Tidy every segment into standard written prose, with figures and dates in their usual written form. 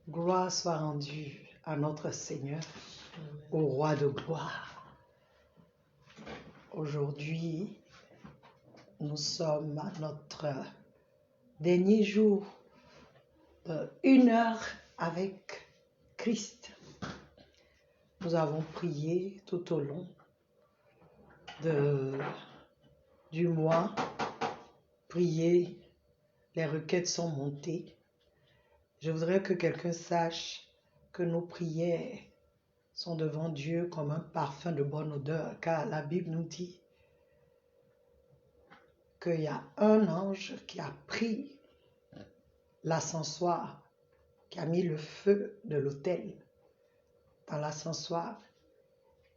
Gloire soit rendue à notre Seigneur, au Roi de gloire. Aujourd'hui, nous sommes à notre dernier jour de 1 heure avec Christ. Nous avons prié tout au long du mois, prié, les requêtes sont montées. Je voudrais que quelqu'un sache que nos prières sont devant Dieu comme un parfum de bonne odeur, car la Bible nous dit qu'il y a un ange qui a pris l'ascensoir, qui a mis le feu de l'autel dans l'ascensoir,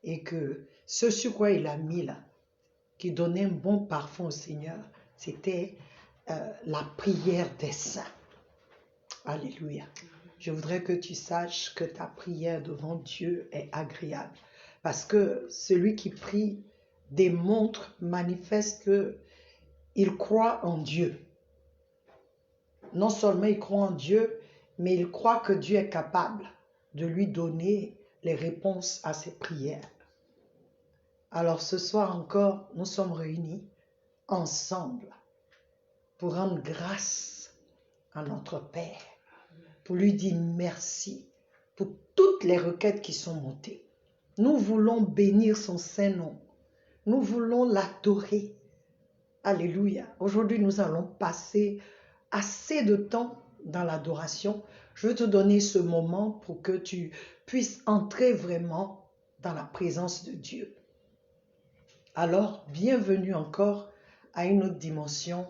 et que ce sur quoi il a mis là, qui donnait un bon parfum au Seigneur, c'était la prière des saints. Alléluia. Je voudrais que tu saches que ta prière devant Dieu est agréable. Parce que celui qui prie démontre, manifeste qu'il croit en Dieu. Non seulement il croit en Dieu, mais il croit que Dieu est capable de lui donner les réponses à ses prières. Alors ce soir encore, nous sommes réunis ensemble pour rendre grâce à notre Père, pour lui dire merci pour toutes les requêtes qui sont montées. Nous voulons bénir son Saint-Nom. Nous voulons l'adorer. Alléluia. Aujourd'hui, nous allons passer assez de temps dans l'adoration. Je veux te donner ce moment pour que tu puisses entrer vraiment dans la présence de Dieu. Alors, bienvenue encore à une autre dimension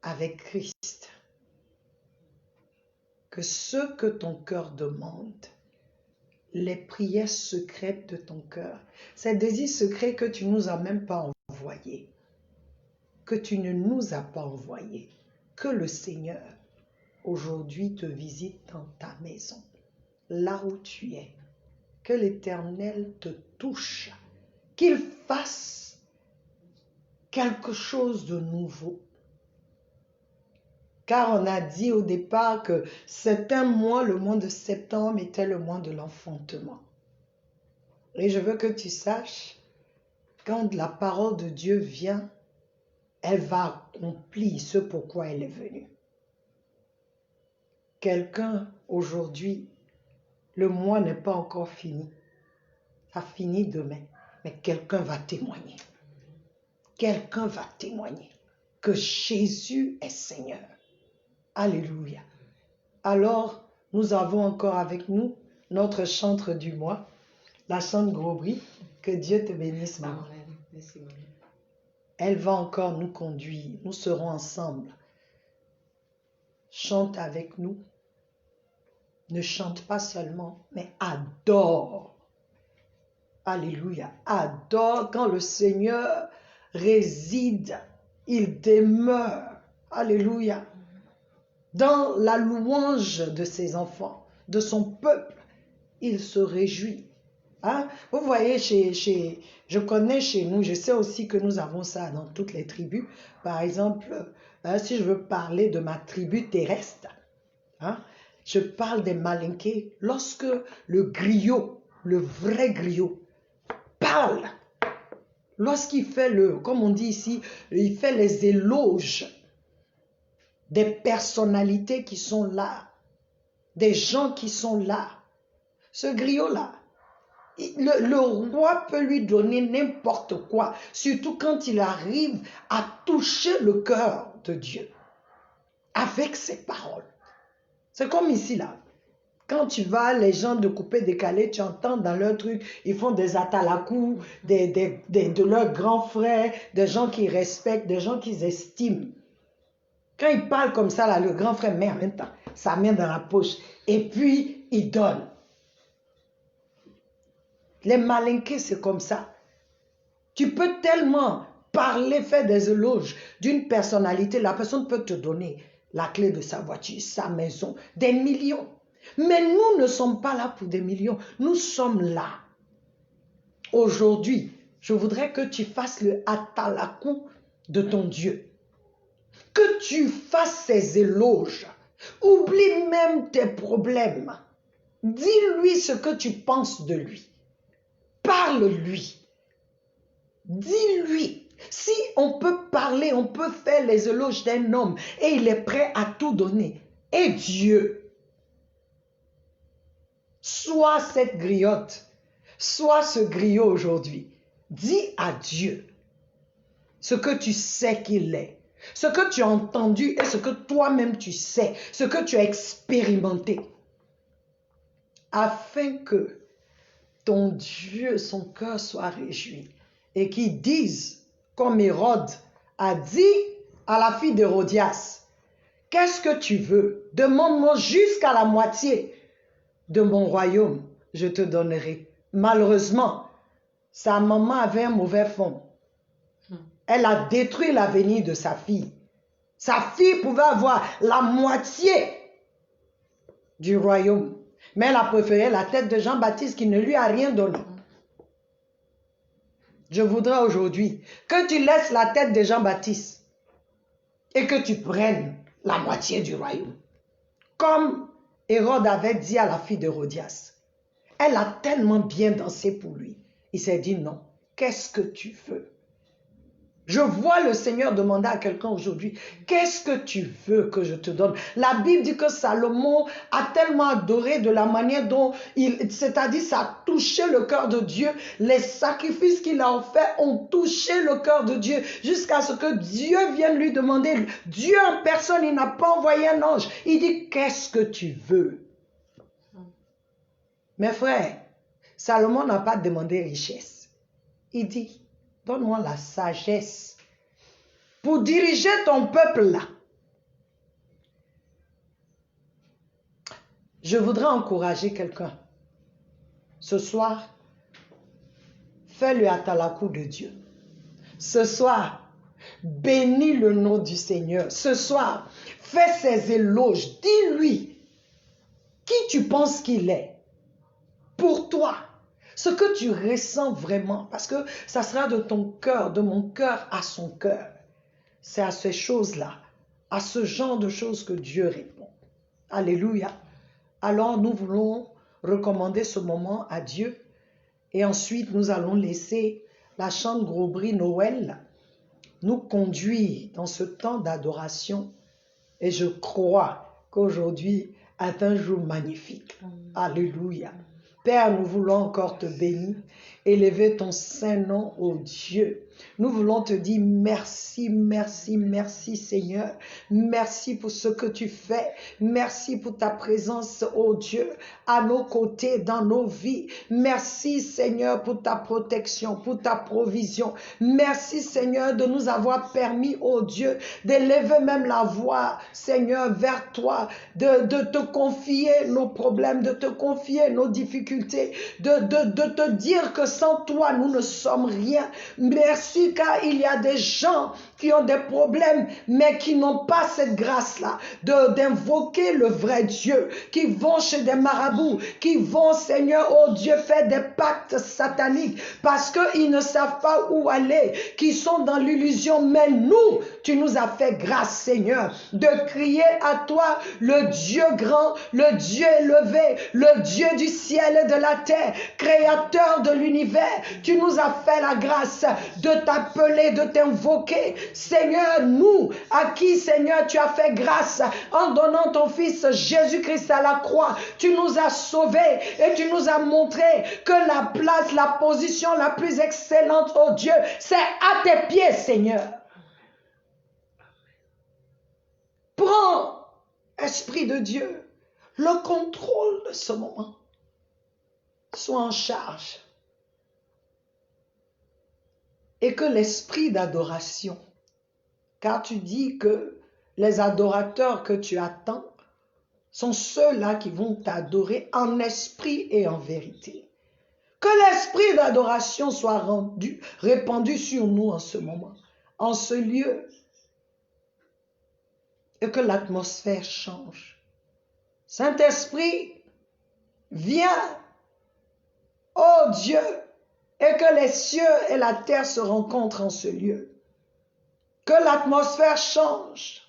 avec Christ. Que ce que ton cœur demande, les prières secrètes de ton cœur, ces désirs secrets que tu ne nous as même pas envoyés, que tu ne nous as pas envoyés, que le Seigneur aujourd'hui te visite dans ta maison, là où tu es, que l'Éternel te touche, qu'il fasse quelque chose de nouveau. Car on a dit au départ que c'est un mois, le mois de septembre était le mois de l'enfantement. Et je veux que tu saches, quand la parole de Dieu vient, elle va accomplir ce pourquoi elle est venue. Quelqu'un, aujourd'hui, le mois n'est pas encore fini. Ça finit demain. Mais quelqu'un va témoigner. Quelqu'un va témoigner que Jésus est Seigneur. Alléluia. Alors, nous avons encore avec nous notre chantre du mois, la chante Grobry. Que Dieu te bénisse, maman. Merci, maman. Elle va encore nous conduire. Nous serons ensemble. Chante avec nous. Ne chante pas seulement, mais adore. Alléluia. Adore quand le Seigneur réside. Il demeure. Alléluia. Dans la louange de ses enfants, de son peuple, il se réjouit. Hein? Vous voyez, je connais chez nous, je sais aussi que nous avons ça dans toutes les tribus. Par exemple, si je veux parler de ma tribu terrestre, hein, je parle des Malinké. Lorsque le griot, le vrai griot, parle, lorsqu'il fait comme on dit ici, il fait les éloges des personnalités qui sont là, des gens qui sont là. Ce griot-là, le roi peut lui donner n'importe quoi, surtout quand il arrive à toucher le cœur de Dieu avec ses paroles. C'est comme ici, là. Quand tu vas, les gens de coupé décalé, tu entends dans leur truc, ils font des atalakou, de leurs grands frères, des gens qu'ils respectent, des gens qu'ils estiment. Quand il parle comme ça, là, le grand frère met en même temps sa main dans la poche et puis il donne. Les Malinké, c'est comme ça. Tu peux tellement parler, faire des éloges d'une personnalité, la personne peut te donner la clé de sa voiture, sa maison, des millions. Mais nous ne sommes pas là pour des millions. Nous sommes là. Aujourd'hui, je voudrais que tu fasses le atalakou de ton Dieu. Que tu fasses ces éloges Oublie même tes problèmes. Dis-lui ce que tu penses de lui. Parle-lui. Dis-lui. Si on peut parler, on peut faire les éloges d'un homme et il est prêt à tout donner. Et Dieu, sois cette griotte, sois ce griot aujourd'hui. Dis à Dieu ce que tu sais qu'il est, ce que tu as entendu et ce que toi-même tu sais, ce que tu as expérimenté, afin que ton Dieu, son cœur soit réjoui et qu'il dise, comme Hérode a dit à la fille d'Hérodias, qu'est-ce que tu veux? Demande-moi jusqu'à la moitié de mon royaume, je te donnerai. Malheureusement, sa maman avait un mauvais fond. Elle a détruit l'avenir de sa fille. Sa fille pouvait avoir la moitié du royaume. Mais elle a préféré la tête de Jean-Baptiste qui ne lui a rien donné. Je voudrais aujourd'hui que tu laisses la tête de Jean-Baptiste et que tu prennes la moitié du royaume. Comme Hérode avait dit à la fille d'Hérodias. Elle a tellement bien dansé pour lui. Il s'est dit non. Qu'est-ce que tu veux? Je vois le Seigneur demander à quelqu'un aujourd'hui, qu'est-ce que tu veux que je te donne? La Bible dit que Salomon a tellement adoré de la manière dont c'est-à-dire ça a touché le cœur de Dieu. Les sacrifices qu'il a offerts ont touché le cœur de Dieu jusqu'à ce que Dieu vienne lui demander. Dieu en personne, il n'a pas envoyé un ange. Il dit, qu'est-ce que tu veux? Mes frères, Salomon n'a pas demandé richesse. Il dit, donne-moi la sagesse pour diriger ton peuple là. Je voudrais encourager quelqu'un. Ce soir, fais le atalakou de Dieu. Ce soir, bénis le nom du Seigneur. Ce soir, fais ses éloges. Dis-lui qui tu penses qu'il est pour toi. Ce que tu ressens vraiment, parce que ça sera de ton cœur, de mon cœur à son cœur. C'est à ces choses-là, à ce genre de choses que Dieu répond. Alléluia. Alors nous voulons recommander ce moment à Dieu et ensuite nous allons laisser la chante Grobry Noël nous conduire dans ce temps d'adoration et je crois qu'aujourd'hui est un jour magnifique. Alléluia. Père, nous voulons encore te bénir, élever ton saint nom, ô Dieu. Nous voulons te dire merci, merci, merci Seigneur. Merci pour ce que tu fais. Merci pour ta présence, ô Dieu, à nos côtés, dans nos vies. Merci Seigneur pour ta protection, pour ta provision. Merci Seigneur de nous avoir permis, ô Dieu, d'élever même la voix, Seigneur, vers toi, de te confier nos problèmes, de te confier nos difficultés, de te dire que sans toi, nous ne sommes rien. Merci car il y a des gens qui ont des problèmes, mais qui n'ont pas cette grâce-là d'invoquer le vrai Dieu, qui vont chez des marabouts, qui vont, Seigneur, oh Dieu, faire des pactes sataniques parce qu'ils ne savent pas où aller, qui sont dans l'illusion. Mais nous, tu nous as fait grâce, Seigneur, de crier à toi, le Dieu grand, le Dieu élevé, le Dieu du ciel et de la terre, créateur de l'univers. Tu nous as fait la grâce de t'appeler, de t'invoquer. Seigneur, nous, à qui, Seigneur, tu as fait grâce en donnant ton Fils Jésus-Christ à la croix. Tu nous as sauvés et tu nous as montré que la place, la position la plus excellente, oh Dieu, c'est à tes pieds, Seigneur. Prends, Esprit de Dieu, le contrôle de ce moment. Sois en charge. Et que l'esprit d'adoration, car tu dis que les adorateurs que tu attends sont ceux-là qui vont t'adorer en esprit et en vérité. Que l'esprit d'adoration soit répandu sur nous en ce moment, en ce lieu, et que l'atmosphère change. Saint-Esprit, viens, ô Dieu, et que les cieux et la terre se rencontrent en ce lieu. Que l'atmosphère change.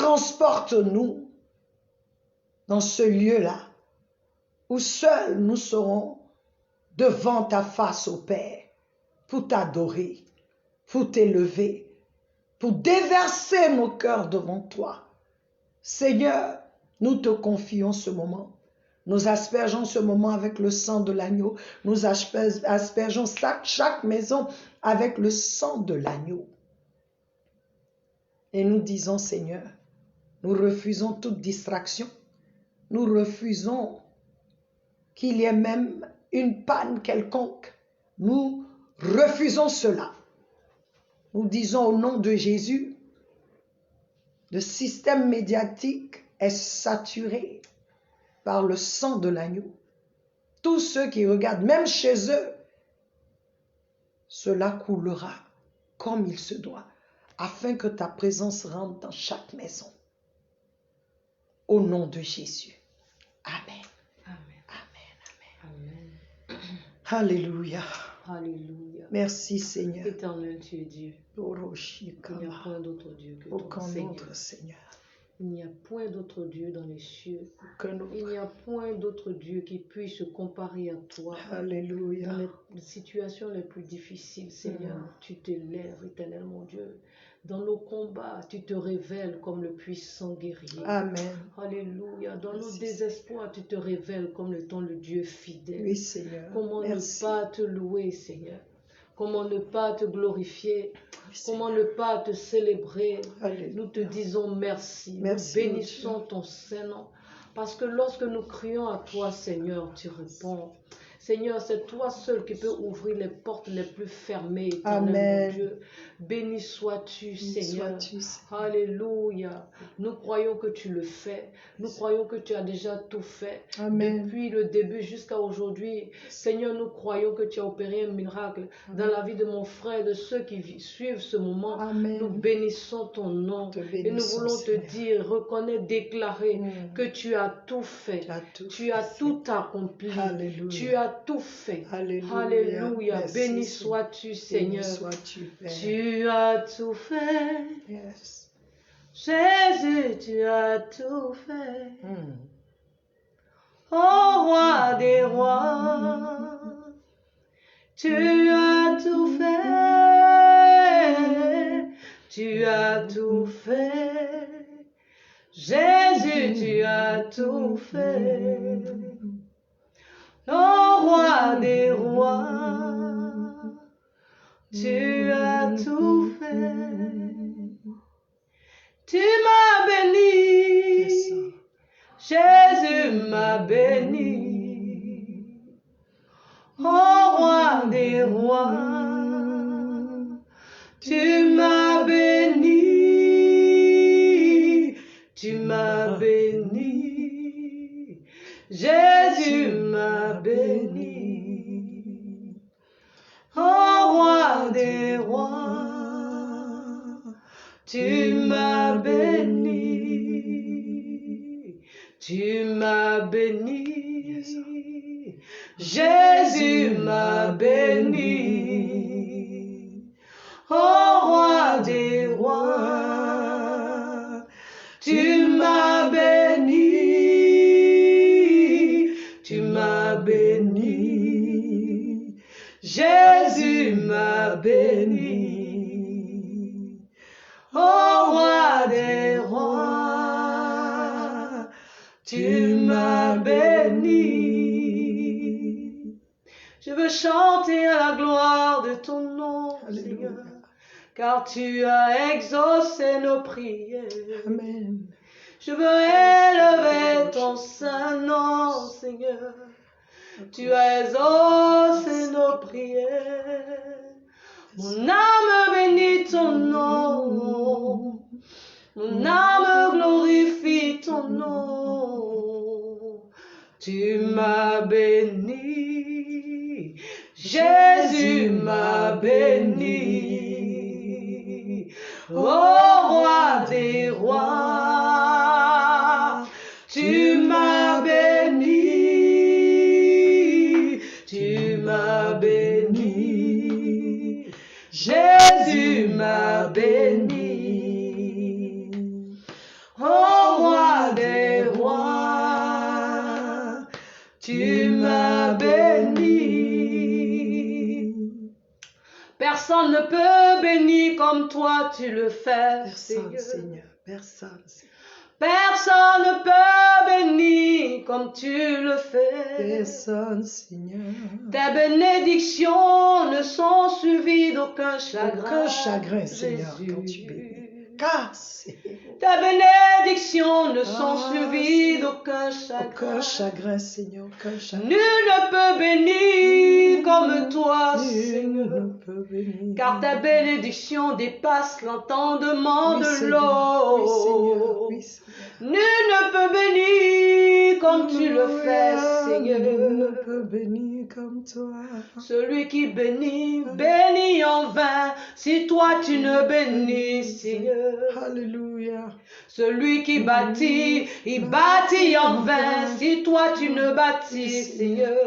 Transporte-nous dans ce lieu-là où seuls nous serons devant ta face, ô Père, pour t'adorer, pour t'élever, pour déverser nos cœurs devant toi. Seigneur, nous te confions ce moment. Nous aspergeons ce moment avec le sang de l'agneau. Nous aspergeons chaque maison avec le sang de l'agneau. Et nous disons, Seigneur, nous refusons toute distraction. Nous refusons qu'il y ait même une panne quelconque. Nous refusons cela. Nous disons au nom de Jésus, le système médiatique est saturé par le sang de l'agneau. Tous ceux qui regardent, même chez eux, cela coulera comme il se doit, afin que ta présence rentre dans chaque maison. Au nom de Jésus. Amen. Amen. Amen. Amen. Alléluia. Alléluia. Merci Seigneur. Éternel, tu es Dieu. Il n'y a point d'autre Dieu que toi, aucun Seigneur. autre Seigneur. Il n'y a point d'autre Dieu dans les cieux. Aucun autre. Il n'y a point d'autre Dieu qui puisse se comparer à toi. Alléluia. Dans les situations les plus difficiles, Seigneur, tu t'élèves, éternel mon Dieu. Dans nos combats, tu te révèles comme le puissant guerrier. Amen. Alléluia. Dans Merci, nos désespoirs, tu te révèles comme étant le Dieu fidèle. Oui, Seigneur. Comment Merci. ne pas te louer, Seigneur? Comment ne pas te glorifier? Oui, Comment ne pas te célébrer? Alléluia. Nous te disons merci. Merci, Nous bénissons ton Saint-Nom. Parce que lorsque nous crions à toi, Seigneur, tu réponds. Seigneur, c'est toi seul qui peux ouvrir les portes les plus fermées, éternel Amen. mon Dieu. Béni sois-tu, Seigneur. Sois-tu, Seigneur. Alléluia. Nous croyons que tu le fais. Nous croyons que tu as déjà tout fait. Amen. Depuis le début jusqu'à aujourd'hui, Seigneur, nous croyons que tu as opéré un miracle dans la vie de mon frère, de ceux qui suivent ce moment. Amen. Nous bénissons ton nom Te et nous bénissons, voulons te Seigneur. dire, reconnaître, déclarer que tu as tout fait. Tu as tout accompli. Alléluia. Tu as tout fait. Alléluia. Alléluia. Merci, Béni Seigneur. sois-tu, Seigneur. Béni sois-tu, Père. Tu as tout fait. Yes. Jésus, tu as tout fait. Ô roi des rois, tu as tout fait. Tu as tout fait. Jésus, tu as tout fait. Ô roi des rois, tu as tout fait. Tu m'as béni. Yes, sir. Jésus m'a béni. Ô roi des rois, tu m'as béni. Tu m'as béni. Jésus m'a béni. Ô roi des rois, tu m'as béni. Tu m'as béni. Jésus m'a béni. Ô roi des rois, tu m'as béni. Tu m'as béni. Jésus m'a béni. Ô roi des rois, tu m'as béni. Je veux chanter à la gloire de ton nom, Alléluia. Seigneur, car tu as exaucé nos prières. Amen. Je veux élever ton saint nom, Seigneur. Tu as exaucé nos prières. Mon âme bénit ton nom. Mon âme glorifie ton nom. Tu m'as béni. Jésus m'a béni. Ô roi des rois, tu m'as béni. Tu m'as béni. Jésus m'a béni. Ô ô roi des rois, tu m'as béni. Personne ne peut bénir comme toi tu le fais, Personne, Seigneur. Personne, Seigneur. Personne ne peut bénir comme tu le fais. Personne, Seigneur. Tes bénédictions ne sont suivies d'aucun chagrin. Aucun chagrin, Seigneur, Jésus. quand tu bénis. Car c'est Tes bénédictions ne sont Ah, suivies d'aucun chagrin. aucun chagrin, Seigneur, aucun chagrin. Nul ne peut bénir comme toi, Nul Seigneur. ne peut bénir. Car ta bénédiction dépasse l'entendement Oui, de Seigneur. l'eau. Oui, Seigneur. Oui, Seigneur. Nul ne peut bénir comme tu le fais, Nul Seigneur. ne peut bénir comme toi. Celui qui bénit, bénit en vain, si toi tu ne bénis, Seigneur. Alléluia. Celui qui bâtit, il bâtit en vain, si toi tu ne bâtis, Seigneur.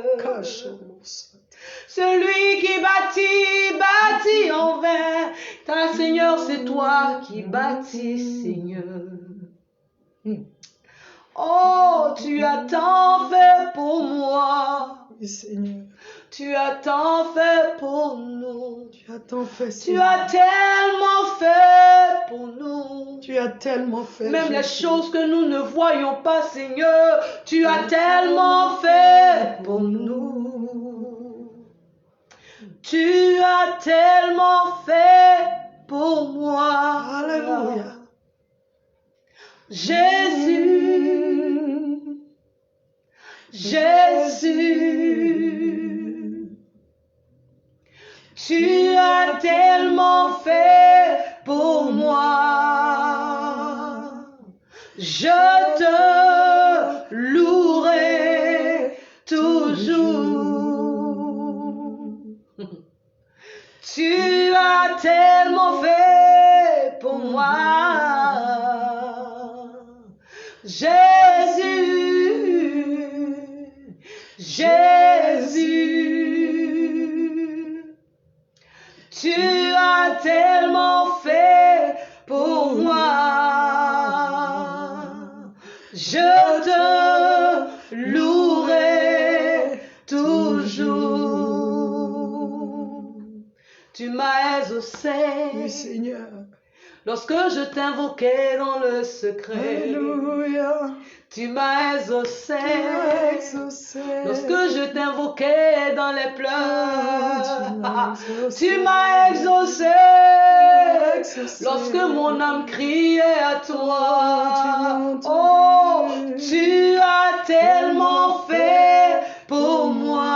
Celui qui bâtit, bâtit en vain, car Seigneur, c'est toi qui bâtis, Seigneur. Oh, tu as tant fait pour moi. Oui, Seigneur. Tu as tant fait pour nous. Tu as tant fait, Tu Seigneur. as tellement fait pour nous. Tu as tellement fait. Même les Jésus. choses que nous ne voyons pas, Seigneur, tu as tellement fait pour nous. Tu as tellement fait pour moi. Alléluia. Jésus, Jésus, tu as tellement fait pour moi. Je te louerai toujours. Tu as tellement fait pour moi. Jésus, Jésus, tu as tellement fait pour moi. Je te louerai toujours. Tu m'as exaucé. Oui, Seigneur. Lorsque je t'invoquais dans le secret, Alléluia. tu m'as exaucé. Exaucé. Lorsque je t'invoquais dans les pleurs, Tu tu m'as exaucé. exaucé. Lorsque mon âme criait à toi, Tu m'as entendu. oh, tu as tellement fait pour moi.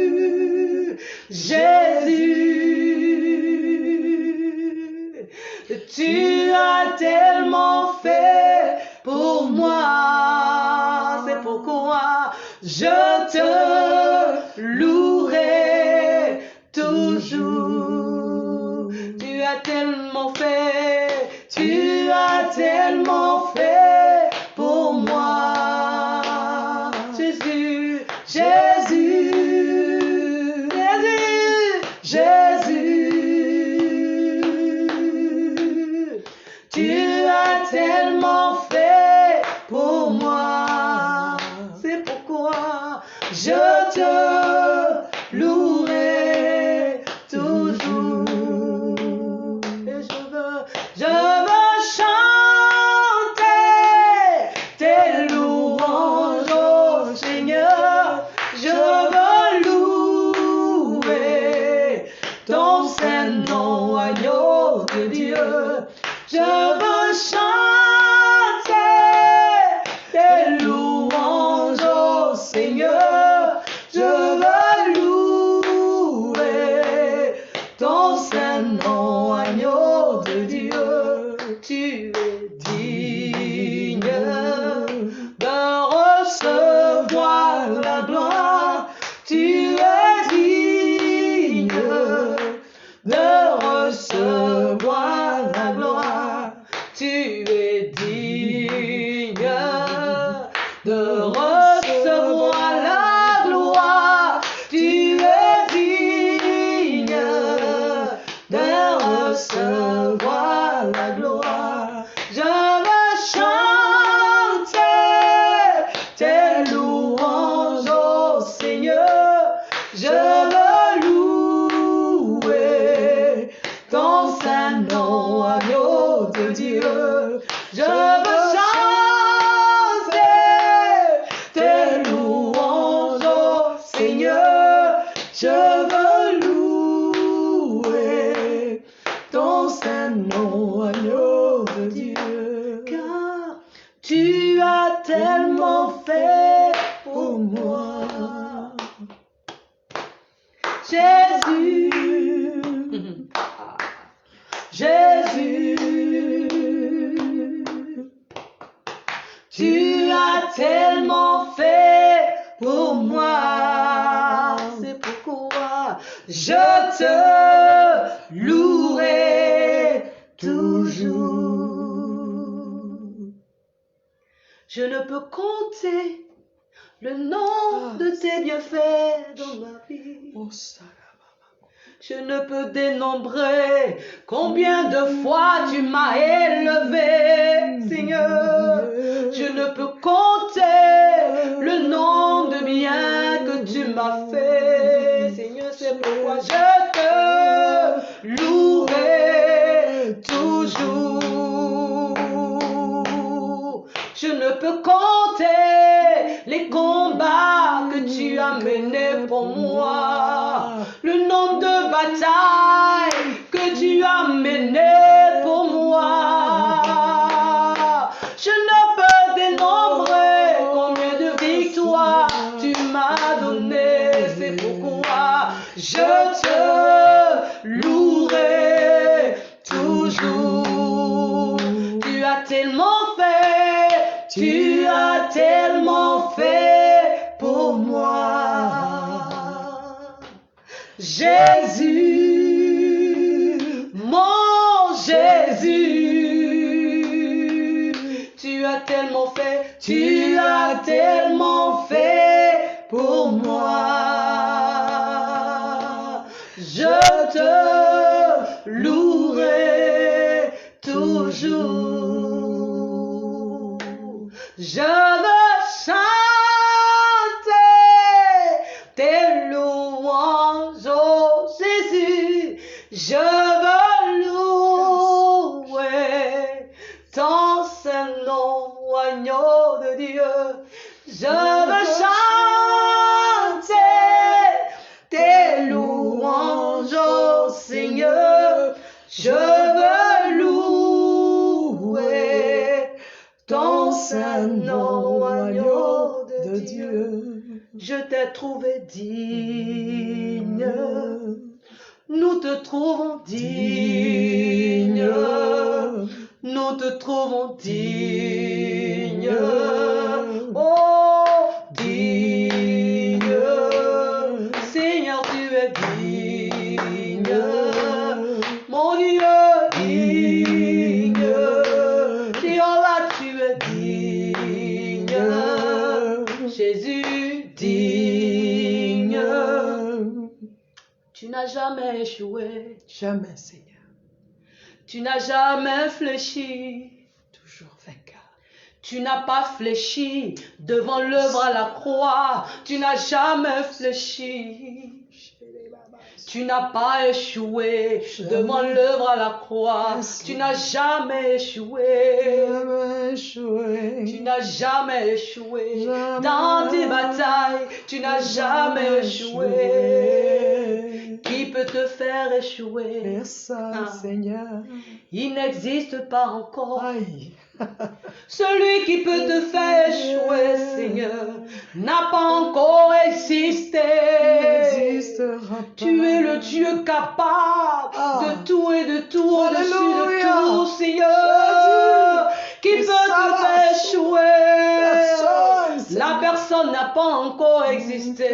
Jésus, Jésus, tu as tellement fait pour moi. C'est pourquoi je te louerai toujours. Tu as tellement fait, tu as tellement fait pour moi. Jésus, Jésus, Jésus, Jésus, tu as tellement fait pour moi. C'est pourquoi je te louerai toujours. Et je veux chanter tes louanges, oh Seigneur. Je veux louer ton Saint-Nom, agneau de Dieu. Je veux chanter tes louanges, oh Seigneur. Je veux louer ton Saint-Nom, agneau de Dieu. Tu es digne de recevoir la gloire. Tu es digne de recevoir la gloire. Tu es digne de recevoir la gloire. Tu es digne de recevoir la gloire. Je veux chanter tes louanges, ô Seigneur. Je veux louer ton saint nom, agneau de Dieu. Je veux chanter tes louanges, ô Seigneur. Je veux louer ton saint nom, agneau de Dieu. Car tu as tellement fait pour moi. Jésus, Jésus, tu as tellement fait pour moi. C'est pourquoi je te louerai toujours. Je ne peux compter le nombre de tes bienfaits dans ma vie. Je ne peux dénombrer combien de fois tu m'as élevé, Seigneur. Je ne peux compter le nombre de biens que tu m'as fait, Seigneur. C'est pourquoi je te louerai toujours. Je ne peux compter les combats que tu as menés pour moi, le nombre de batailles que tu as menées pour moi. Je ne peux dénombrer combien de victoires tu m'as donné. C'est pourquoi je te louerai toujours. Tu as tellement fait. Tu as tellement fait pour moi. Jésus, mon Jésus, tu as tellement fait, tu as tellement fait pour moi. Je te louerai toujours. Je veux chanter tes louanges, ô Jésus. Je veux louer ton saint nom, agneau de Dieu. Je veux chanter tes louanges, ô Seigneur. Je veux louer ton saint nom, agneau de Dieu. Je t'ai trouvé digne, nous te trouvons digne, nous te trouvons digne, oh digne, Seigneur tu es digne, mon Dieu digne, Jéhovah tu es digne, Jésus digne. Tu n'as jamais échoué. Jamais, Seigneur. Tu n'as jamais fléchi. Toujours vainqueur. Tu n'as pas fléchi devant l'œuvre à la croix. Tu n'as jamais fléchi. Tu n'as pas échoué devant l'œuvre à la croix. Tu n'as jamais échoué. Tu n'as jamais échoué dans tes batailles. Tu n'as jamais échoué. Qui peut te faire échouer? Personne, Seigneur. Il n'existe pas encore. Aïe. Celui qui peut te faire échouer, Seigneur, n'a pas encore existé. Tu es le Dieu capable de tout et de tout, au-dessus de tout, Seigneur. Qui peut te faire échouer? La personne n'a pas encore existé.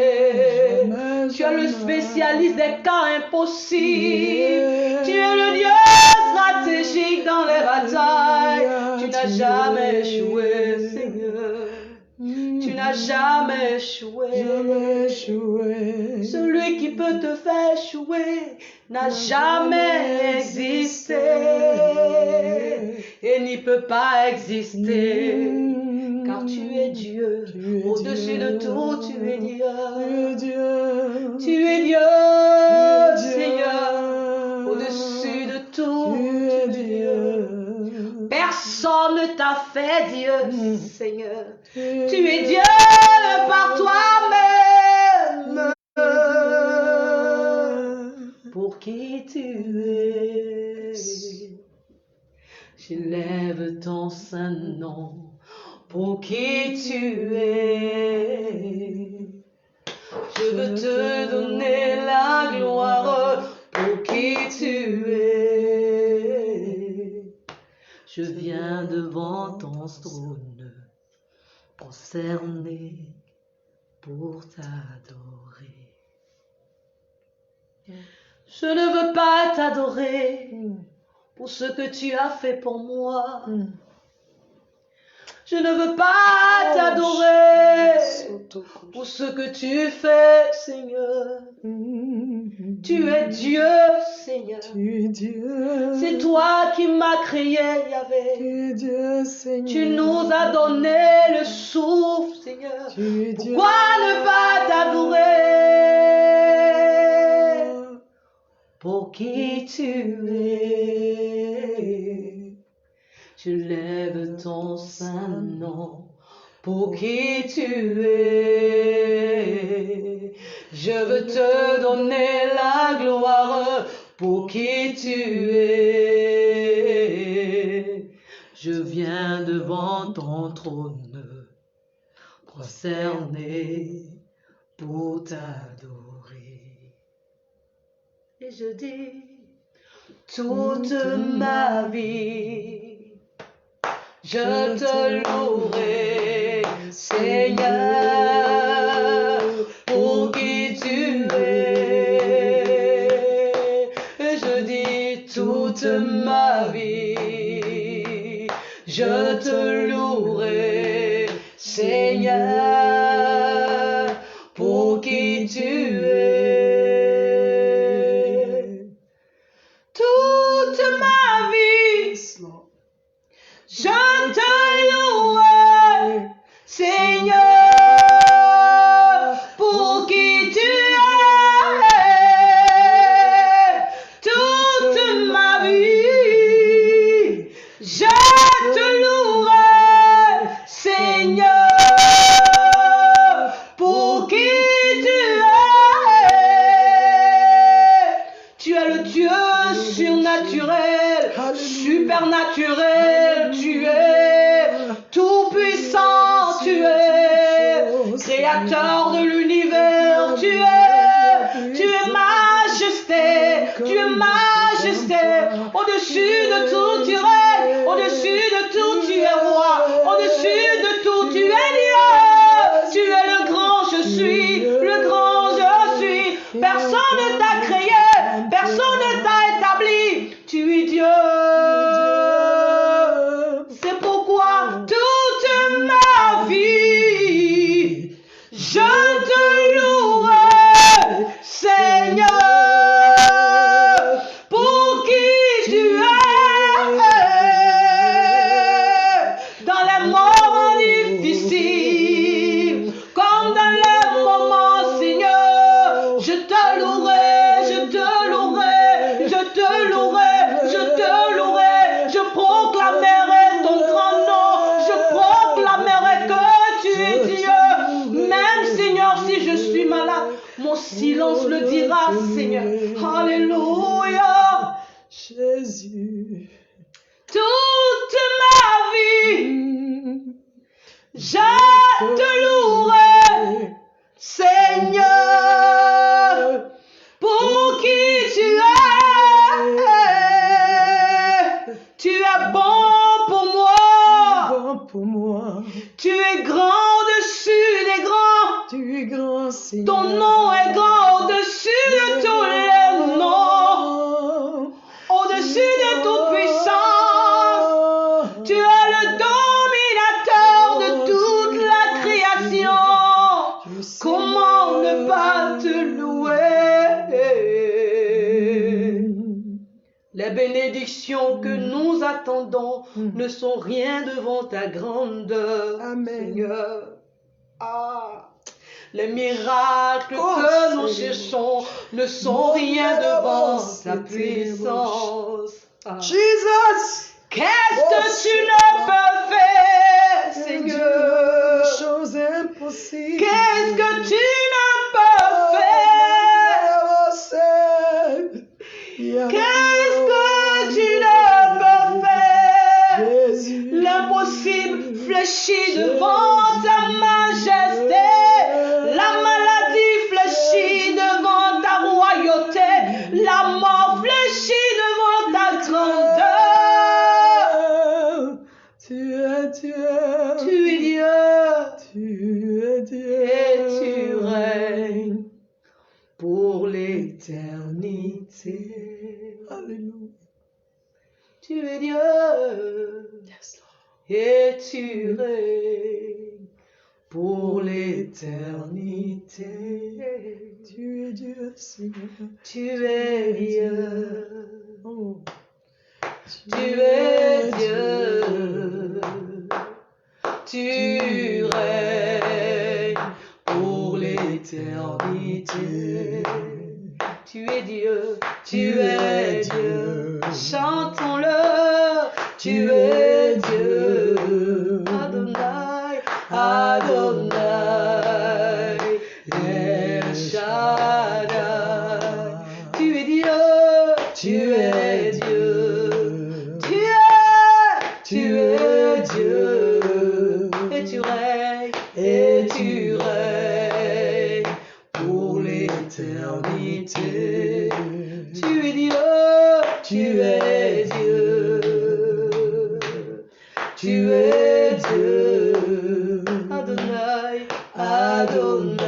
Tu es le spécialiste des cas impossibles. Tu es le Dieu stratégique dans les batailles. Tu n'as jamais échoué, Seigneur. Tu n'as jamais échoué. Celui qui peut te faire échouer n'a jamais existé. et n'y peut pas exister. Car tu es Dieu, au-dessus de tout, tu es Dieu. Tu es Dieu, Seigneur, au-dessus de tout, tu es Dieu. Personne ne t'a fait Dieu, Seigneur. Tu es Dieu par toi-même. Pour qui tu es, j'élève ton saint nom. Pour qui tu es, je veux te donner la gloire. Pour qui tu es, je viens devant ton trône, concerné pour t'adorer. Je ne veux pas t'adorer pour ce que tu as fait pour moi. Je ne veux pas t'adorer pour ce que tu fais, Seigneur. Tu es Dieu, Seigneur. C'est toi qui m'as créé, Yahvé. Tu nous as donné le souffle, Seigneur. Pourquoi ne pas t'adorer pour qui tu es? Je lève ton saint nom. Pour qui tu es, je veux te donner la gloire. Pour qui tu es, je viens devant ton trône, prosterné pour t'adorer. Et je dis, toute ma vie, je te louerai, Seigneur, pour qui tu es. Et je dis toute ma vie, je te louerai, Seigneur, pour qui tu es. Toute ma vie, je te louerai, Seigneur, pour qui tu es. Toute ma vie, je te louerai, Seigneur, pour qui tu es. Tu es le Dieu surnaturel, supernaturel, tu es tout puissant, tu es créateur de l'univers, tu es majesté, au-dessus de tout tu règnes, au-dessus de tout tu es roi, au-dessus de tout tu es Dieu, tu es le grand je suis, le grand je suis, personne ne t'a créé, personne ne t'a établi, tu es Dieu. C'est pourquoi toute ma vie, je te louerai, Seigneur, pour qui tu es. Dans les moments difficiles, comme dans les moments, Seigneur, je te louerai, je te louerai, je te louerai, je te louerai, je proclamerai ton grand nom, je proclamerai que tu es Dieu. Même, Seigneur, si je suis malade, mon silence le dira, Seigneur. Alléluia. Jésus. Toute ma vie, je te louerai, Seigneur, pour qui tu es. Tu es bon pour moi. Bon pour moi. Tu es grand au-dessus des grands. Tu es grand, Seigneur. Ton nom est grand au-dessus de tous les noms. Au-dessus de toute puissance. Tu es le dominateur de toute la création. Comment ne pas te louer? Les bénédictions bénédictions que nous attendons ne sont rien devant ta grandeur, Amen. Seigneur. Ah, les miracles que nous cherchons ne sont rien devant ta puissance. Ah. Jesus. Qu'est-ce que tu ne peux faire, Seigneur? Chose impossible. Qu'est-ce que tu ne peux faire? Qu'est-ce que tu ne peux faire? Jésus. L'impossible fléchit devant ta majesté. La maladie fléchit devant ta royauté. La mort fléchit devant ta grandeur. Tu es Dieu. Tu es Dieu. Tu es Dieu. Et tu règnes pour l'éternité. Alléluia. Tu es Dieu. Yes, Lord. Et tu règnes pour l'éternité. Tu es Dieu, Seigneur. Tu es Dieu. Oh. Tu es Dieu. Tu règnes pour l'éternité. Tu es Dieu. Tu es Dieu. Chantons-le. Tu es Dieu. Adonai. Adonai. El Shaddai. Tu es Dieu. Tu es Dieu. Tu es Dieu. Et tu règnes. Et tu règnes pour l'éternité. Tu es Dieu. Tu es Dieu. Tu es Dieu. Adonai. Adonai.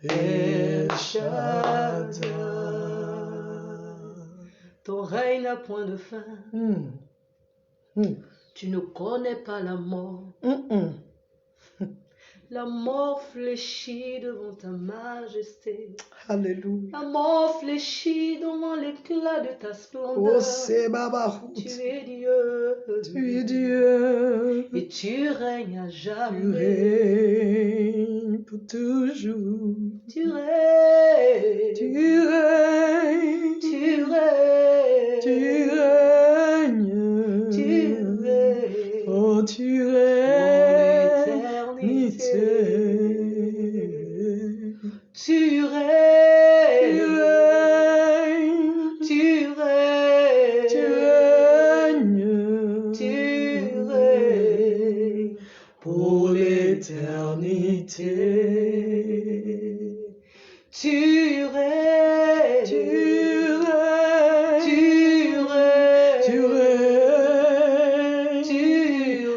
El Shaddai. Ton règne n'a point de fin. Tu ne connais pas la mort. La mort fléchit devant ta majesté. Alléluia. La mort fléchit devant l'éclat de ta splendeur. Oh, c'est Baba. Tu es Dieu. Tu es Dieu. Et tu règnes à Tu jamais. règnes pour toujours. Tu règnes. Tu règnes. Tu règnes. Tu règnes. Tu règnes. Oh, tu Pour règnes. Tu règnes. Tu Tu règnes. Tu règnes. Tu règnes Pour l'éternité. Tu règnes. Tu règnes. Tu règnes. Tu règnes. Tu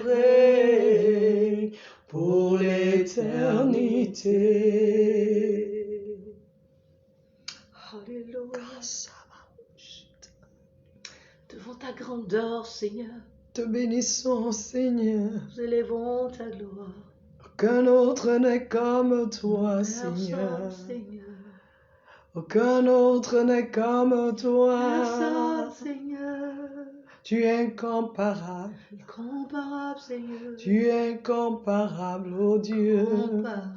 règnes Pour l'éternité. Alléluia. Devant ta grandeur, Seigneur, Te bénissons, Seigneur. nous élevons ta gloire. Aucun autre n'est comme toi, Personne, Seigneur. Seigneur. Aucun autre n'est comme toi. Personne, Seigneur. Tu es incomparable. Incomparable, Seigneur. Tu es incomparable, ô Dieu. Incomparable.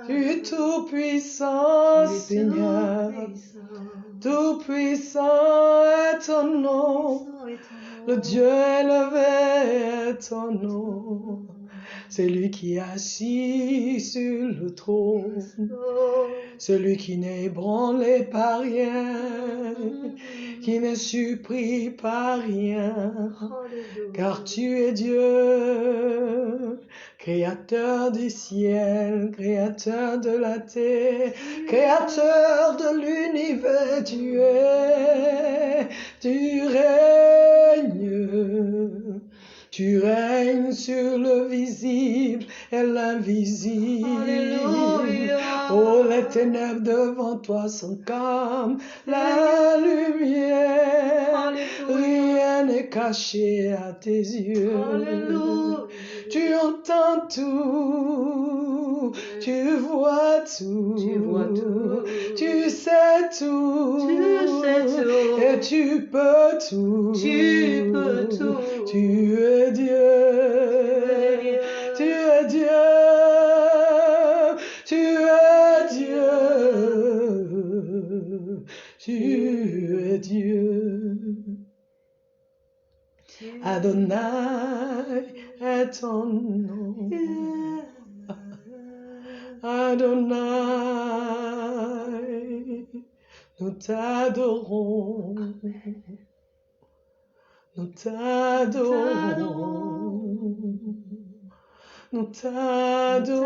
Tu es tout puissant, Tu es Seigneur. tout-puissant. Tout puissant est ton nom. Puissant est ton nom. Le Dieu élevé est ton nom. C'est lui qui est assis sur le trône. Celui qui n'est ébranlé par rien, qui n'est surpris par rien. Alléluia. Car tu es Dieu, créateur du ciel, créateur de la terre, créateur de l'univers. Tu règnes. Tu règnes sur le visible et l'invisible. Alléluia. Oh, les ténèbres devant toi sont comme la lumière. Alléluia. Rien n'est caché à tes yeux. Alléluia. Tu entends tout, tu vois tout, tu sais tout, et tu peux tout, tu es Dieu, tu es Dieu, tu es Dieu, tu es Dieu. Adonai est ton nom. Adonai, nous t'adorons. Nous t'adorons. Nous t'adorons.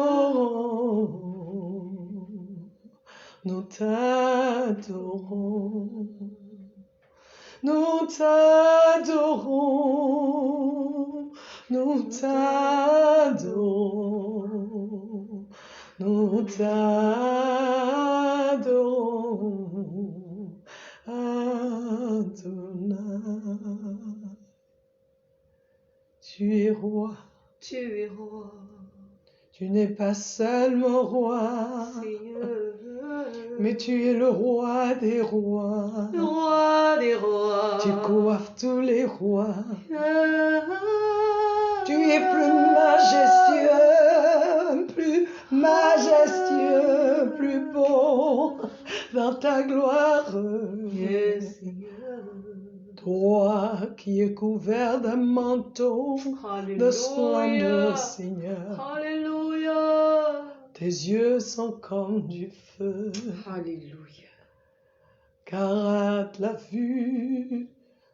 Nous t'adorons. Nous t'adorons, nous t'adorons, nous t'adorons, Adonai. Tu es roi. Tu es roi. Tu n'es pas seulement roi, Seigneur. mais tu es le roi des rois. Le roi des rois. Tu coiffes tous les rois. Ah. Tu es plus majestueux, plus beau dans ta gloire. Yes, Seigneur. Toi qui es couvert d'un manteau de splendeur, Seigneur. Alléluia. Tes yeux sont comme du feu. Alléluia. Car à la vue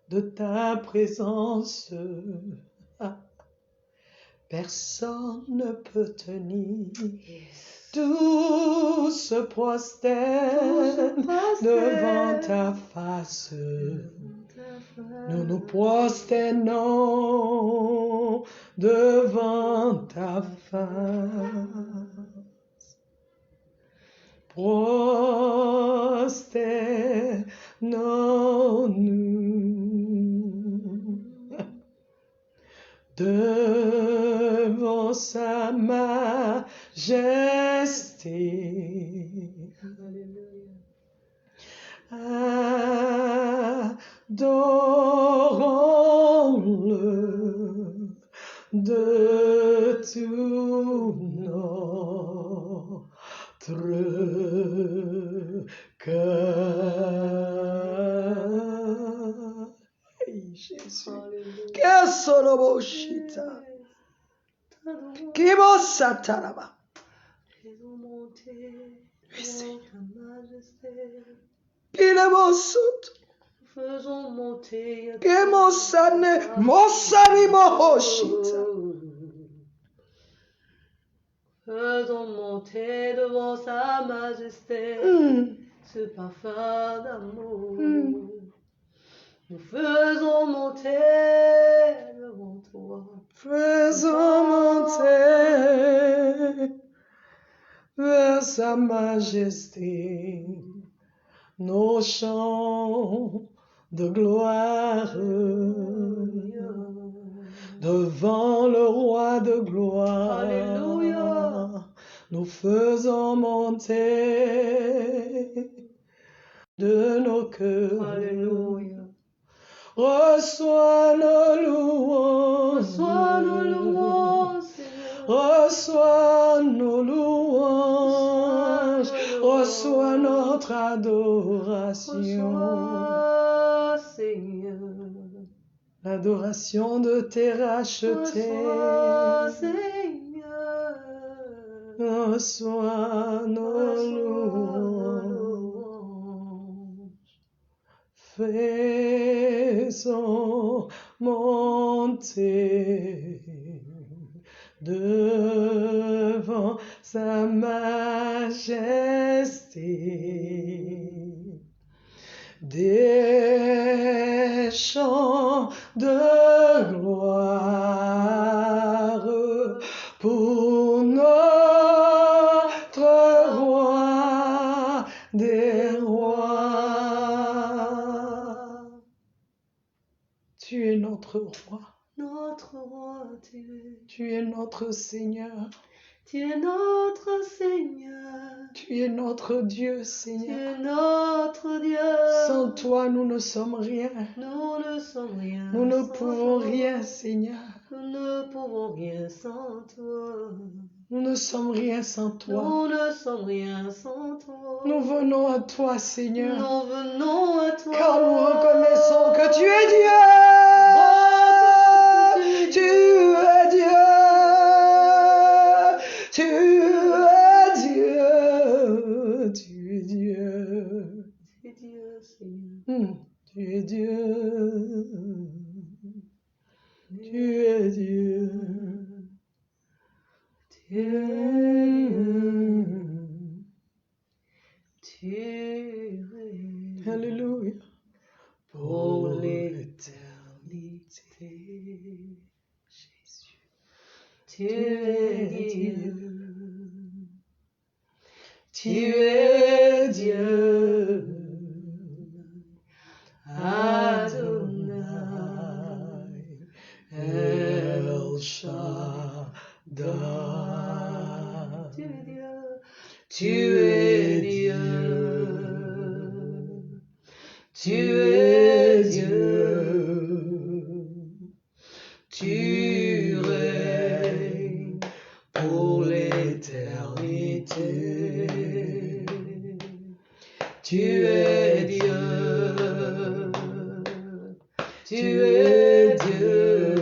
de ta présence, personne ne peut tenir. Yes. Tout se prosterne devant ta face. Nous nous prosternons devant ta face. Prosternons-nous devant sa majesté. Adorons-le de tout notre cœur. Hey, Jésus. Que soloboshita. Kibosataraba. Oui, Seigneur. Pilebosut. Faisons monter. Kemosane mosaribohoshita. Faisons monter devant sa majesté ce parfum d'amour. Nous faisons monter devant toi. Faisons monter vers sa majesté nos chants de gloire devant le roi de gloire. Alléluia. Nous faisons monter de nos cœurs. Alléluia. Reçois nos louanges. Reçois nos louanges, Seigneur. Reçois nos louanges. Reçois notre adoration. Reçois, Seigneur. L'adoration de tes rachetés. Reçois, Seigneur. Reçois nos louanges. Faisons monter devant sa majesté des chants de gloire pour notre roi des rois. Tu es notre roi. notre roi, Tu es notre Seigneur. tu es notre Seigneur, Tu es notre Dieu, tu Seigneur. es notre Dieu. Sans toi, nous ne sommes rien. Nous ne sommes rien. Nous ne sans pouvons toi. rien, Seigneur. Nous ne pouvons rien sans toi. Nous ne sommes rien sans toi. Nous ne sommes rien sans toi. Nous venons à toi, Seigneur. Nous venons à toi. Car nous reconnaissons que tu es Dieu. Tu es Dieu. Tu es Dieu. Tu es Dieu. Tu es Dieu, Seigneur. Tu es Dieu. Tu es Dieu. Tu es Dieu. Tu es Alléluia. pour l'éternité. Jésus. Tu es Dieu. Tu es Dieu. Adonai. El Shaddai. Tu es Dieu. Tu es Dieu. Tu es Dieu. Tu règnes pour l'éternité. Tu es Dieu. Tu es Dieu.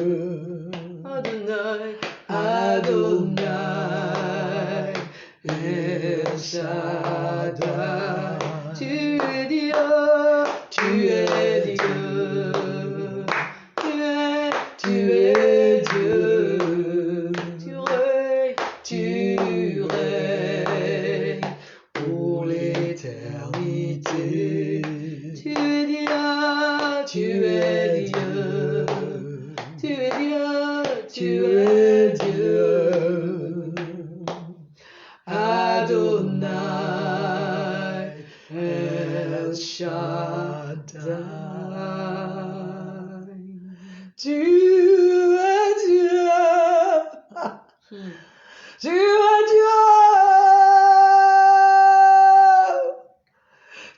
Adonai. Adonai. El Shaddai. Tu es Dieu. Tu es Dieu. Tu es Dieu. Tu règnes pour l'éternité. Tu es Dieu. Tu es Dieu. Tu es Dieu. Tu es Dieu. Adonai. El Shaddai. Tu es Dieu. Tu es Dieu.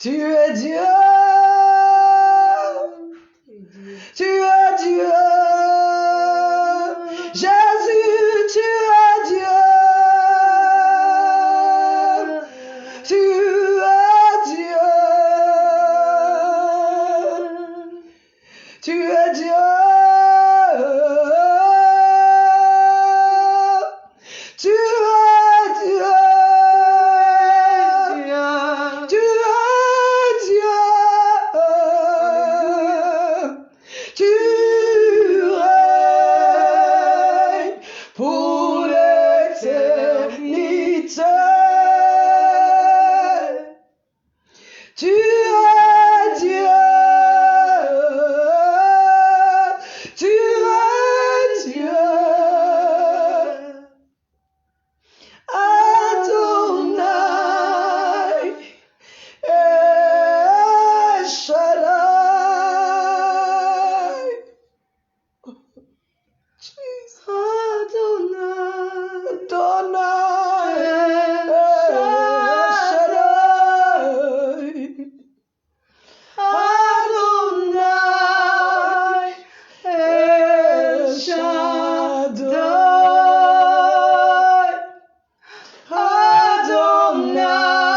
Tu es Dieu. Tu es Dieu. Jésus, tu es Dieu. Tu es Dieu. Tu es Dieu. Tu es Dieu. Tu es Dieu. Tu règnes pour l'éternité. Tu es Dieu. Tu es Dieu. Adonai. El Shaddai. Jesus. Adonai. Adonai. El Shaddai.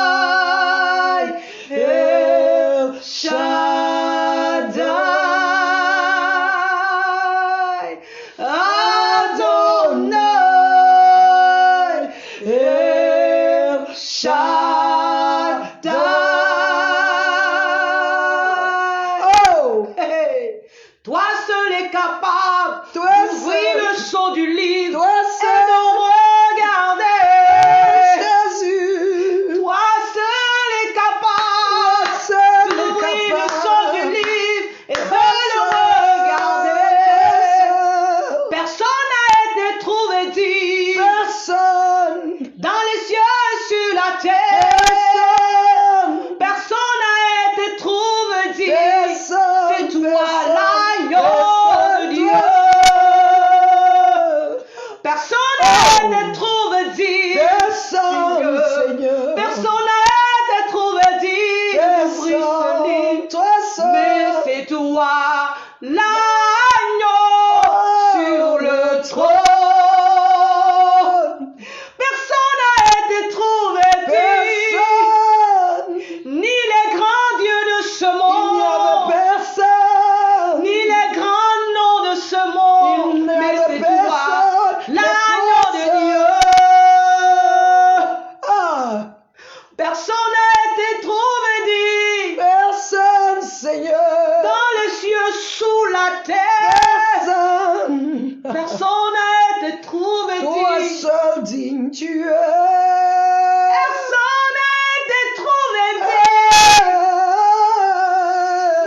Adonai. El Shaddai. Adonai. El Shaddai. Oh! Hey. Toi seul est capable Toi d'ouvrir seul. le sceau du livre Toi et seul. de regarder. Jésus. Toi seul est capable Toi seul est d'ouvrir le capable. sceau du livre et de le regarder. Personne n'a été trouvé dit Personne. dans les cieux et sur la terre. Personne. Personne n'a été trouvé dit. Personne. C'est toi l'agneau de Personne. Dieu. l'agneau sur le trône. Personne n'a été trouvé digne, ni les grands dieux de ce monde, ni les grands noms de ce monde, mais c'est toi, l'agneau de Dieu. Personne n'a été trouvé digne, Seigneur, dans les cieux, sous la terre. Personne n'a été trouvé toi digne. seul digne tu es. Personne n'a été trouvé digne,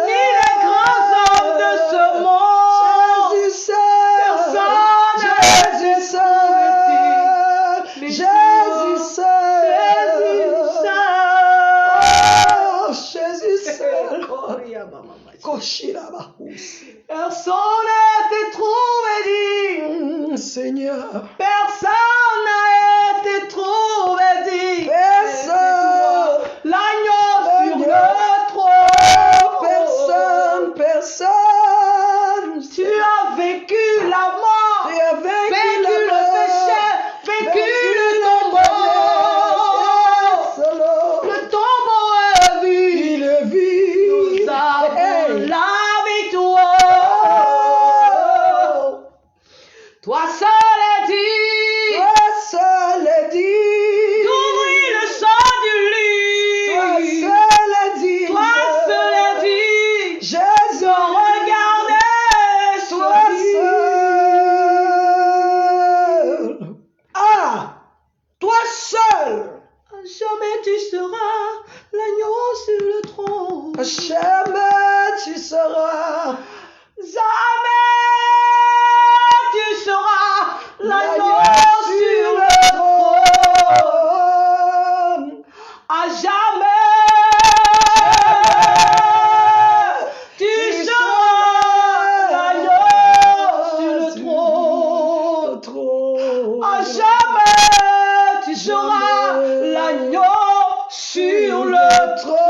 ni les grands hommes de ce monde. Jésus seul, Personne n'a été Jésus seul, mais Jésus toi, seul, Jésus oh, Jésus seul. seul. Koshirabahus. Personne n'a été trouvé digne. Seigneur, Personne n'a été trouvé digne. personne, L'agneau sur le trône. personne. Tu as vécu la mort, Tu as vaincu la le mort, péché, vaincu le tombeau. Le tombeau est vide. Il est vide. Nous avons Hey. la victoire. Toi seul est digne Toi seul est digne. d'ouvrir le sang du Toi lit. seul est digne. Toi seul est digne de Jésus, regarder toi seul. Ah, toi seul. Jamais tu seras l'agneau sur le trône. Jamais tu seras Jamais tu seras l'agneau sur le trône. trône. À jamais tu seras l'agneau sur le trône. À jamais tu seras l'agneau sur le trône.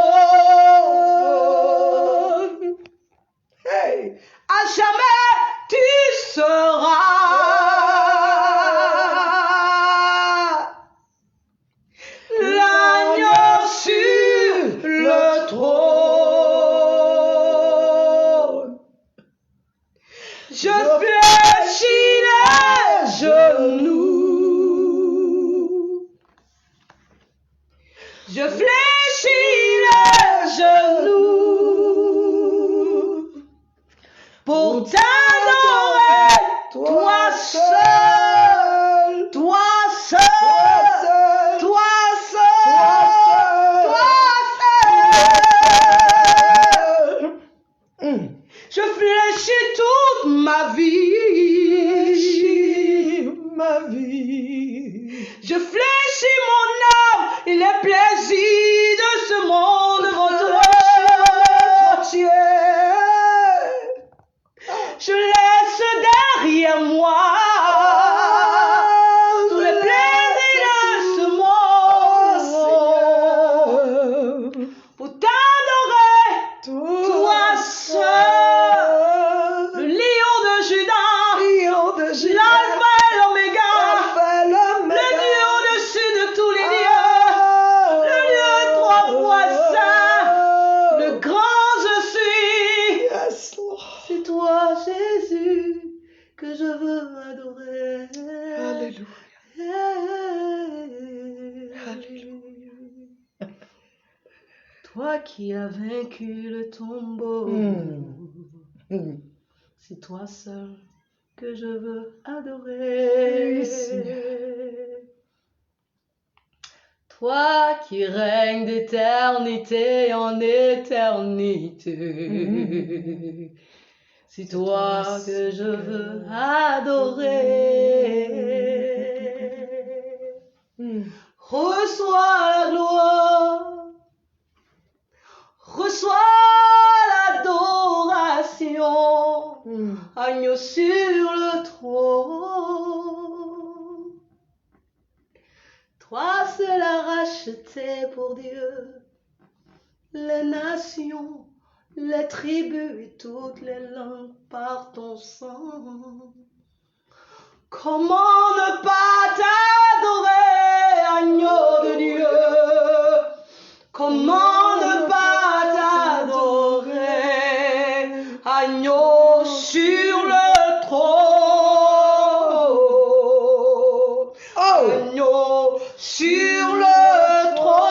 Hey. À jamais tu seras l'agneau sur le trône. Je fléchis les genoux. Je fléchis les genoux pour t'adorer, toi seul, toi seul, toi seul, toi seul. Je fléchis toute ma vie. Ma vie. Je fléchis mon âme et les plaisirs de ce monde vont Je laisse derrière moi tous les plaisirs de ce monde pour t'adorer, toi seul, le lion de Judas, l'alpha et l'oméga, le Dieu au-dessus de tous les dieux, le Dieu trois fois saint, le grand je suis. Yes, Lord. C'est toi, Jésus, que je veux adorer. Alléluia. Toi qui as vaincu le tombeau, c'est toi seul que je veux adorer. Oui, Seigneur. Toi qui règnes d'éternité en éternité, c'est toi que je veux adorer. Reçois la gloire, reçois l'adoration, agneau sur le trône. Toi seul as racheté pour Dieu les nations, les tribus et toutes les langues par ton sang. Comment ne pas t'adorer, agneau de Dieu? Comment ne pas t'adorer, agneau sur le trône? Agneau sur le trône.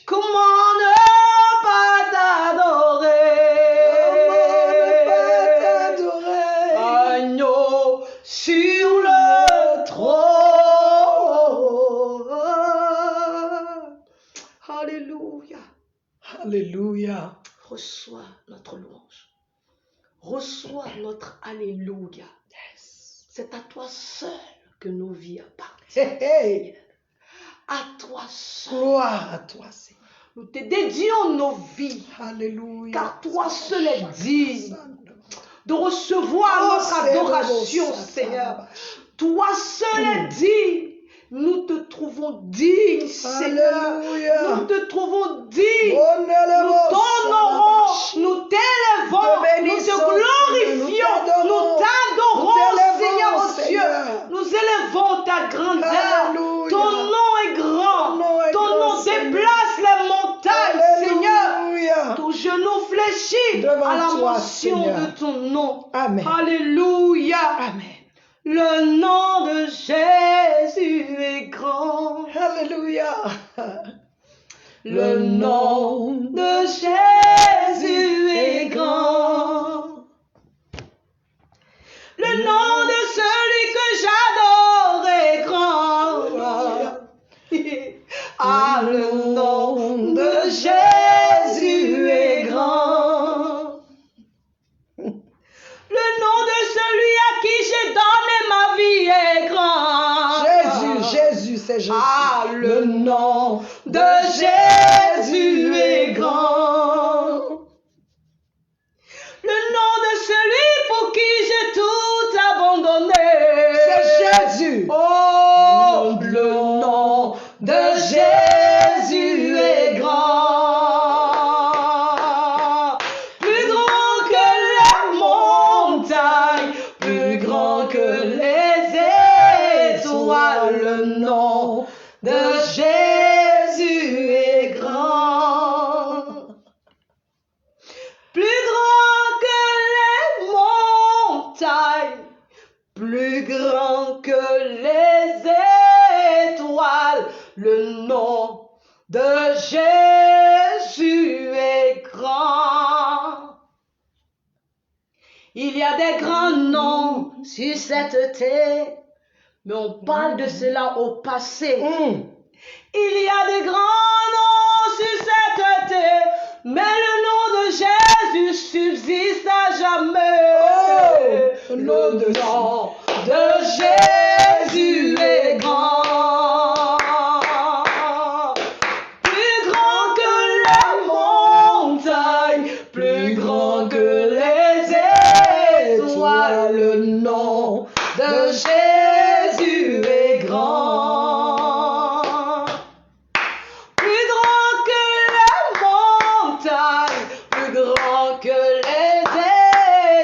Comment ne pas t'adorer, agneau sur le trône. Alléluia. Alléluia. Reçois notre louange. Reçois notre alléluia. C'est à toi seul que nos vies appartiennent. Hey. À toi seul. Gloire à toi, Seigneur. Nous te dédions nos vies. Alléluia. Car toi seul est digne de recevoir notre adoration, Seigneur. Toi seul est digne. Nous te trouvons digne, Seigneur. Alléluia. Nous te trouvons digne. Nous Nous t'honorons, nous t'élevons, nous te glorifions, nous t'adorons, Seigneur, oh Dieu. Nous élevons ta grandeur. Alléluia. Ton nom est grand. Ton nom déplace les montagnes, Seigneur. Alléluia. Ton genou fléchit Devant à la toi, mention Seigneur. de ton nom. Amen. Alléluia. Amen. Le nom de Jésus est grand. Alléluia. Le nom de Jésus est grand. Le nom de celui que j'adore est grand. Ah, le nom de Jésus est grand. Le nom de celui à qui j'ai donné ma vie est grand. Jésus, c'est Jésus. Ah, le nom de Jésus est grand. Le nom de celui pour qui j'ai tout abandonné. C'est Jésus. Oh, le nom de Jésus est grand. Plus grand que les montagnes, plus grand que les étoiles. Le nom de Jésus est grand. Plus grand que les montagnes, plus grand que les étoiles. Le nom de Jésus est grand. Il y a des grands noms sur cette terre, mais on parle de cela au passé. Il y a des grands noms sur cette terre, mais le nom de Jésus subsiste à jamais. Le nom de Jésus est grand. Plus grand que les montagnes, plus grand que les étoiles. Le nom de Jésus est grand. Plus grand que les montagnes, plus grand que les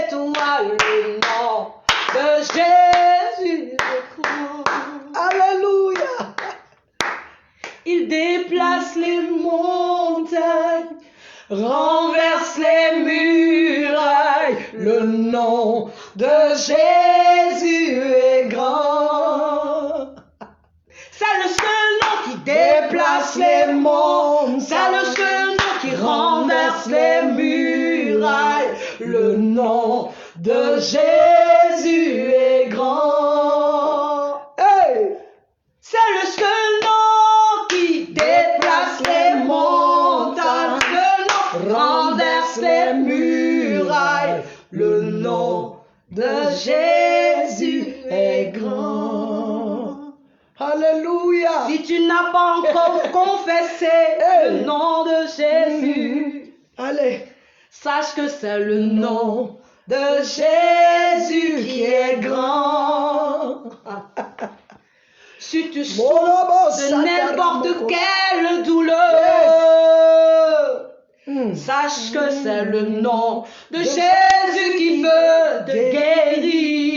étoiles. Le nom de Jésus est grand. Alléluia. Il déplace les montagnes, renverse les murailles. Le nom de Jésus est grand. C'est le seul nom qui déplace les montagnes. C'est le seul nom qui renverse les murailles. Le nom de Jésus est grand. Hey! C'est le seul nom qui déplace les montagnes. Le nom renverse les murailles. Le nom de Jésus est grand. Alléluia. Si tu n'as pas encore confessé le nom de Jésus, allez, sache que c'est le nom de Jésus qui est grand. Si tu souffres de n'importe quelle douleur, sache que c'est le nom de Jésus qui peut te guérir.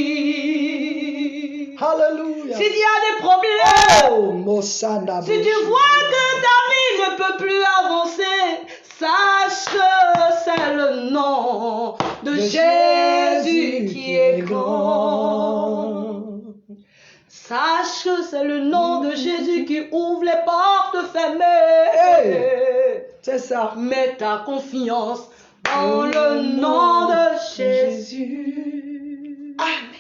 Alléluia. S'il y a des problèmes, si tu vois que ta vie ne peut plus avancer, sache que c'est le nom de Jésus qui est grand. Sache que c'est le nom de Jésus qui ouvre les portes fermées. C'est ça. Mets ta confiance dans le nom de Jésus. Amen.